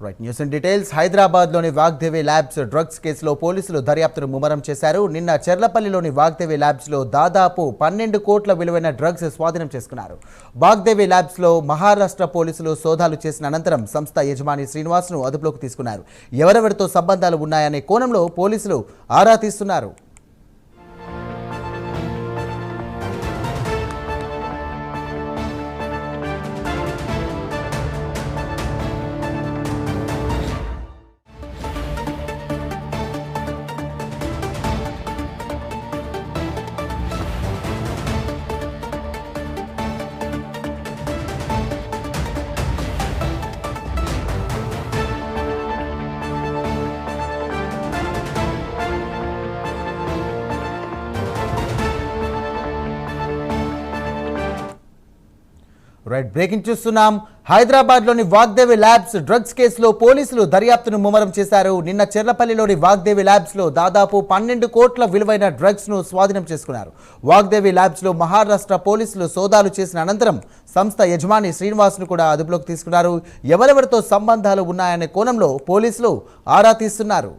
Right news in details. హైదరాబాద్లోని Vagdevi labs drugs కేసులో పోలీసులు దర్యాప్తును ముమ్మరం చేశారు. నిన్న చెర్లపల్లిలోని వాగ్దేవి ల్యాబ్స్లో దాదాపు 12 కోట్ల విలువైన డ్రగ్స్ స్వాధీనం చేసుకున్నారు. వాగ్దేవి ల్యాబ్స్లో మహారాష్ట్ర పోలీసులు సోదాలు చేసిన అనంతరం సంస్థ యజమాని శ్రీనివాస్ను అదుపులోకి తీసుకున్నారు. ఎవరెవరితో సంబంధాలు ఉన్నాయనే కోణంలో పోలీసులు ఆరా తీస్తున్నారు. రైట్ బ్రేకింగ్ చూస్తున్నాం. హైదరాబాద్లోని వాగ్దేవి ల్యాబ్స్ డ్రగ్స్ కేసులో పోలీసులు దర్యాప్తును ముమ్మరం చేశారు. నిన్న చెర్లపల్లిలోని వాగ్దేవి ల్యాబ్స్లో దాదాపు 12 కోట్ల విలువైన డ్రగ్స్ను స్వాధీనం చేసుకున్నారు. వాగ్దేవి ల్యాబ్స్లో మహారాష్ట్ర పోలీసులు సోదాలు చేసిన అనంతరం సంస్థ యజమాని శ్రీనివాస్ను కూడా అదుపులోకి తీసుకున్నారు. ఎవరెవరితో సంబంధాలు ఉన్నాయనే కోణంలో పోలీసులు ఆరా తీస్తున్నారు.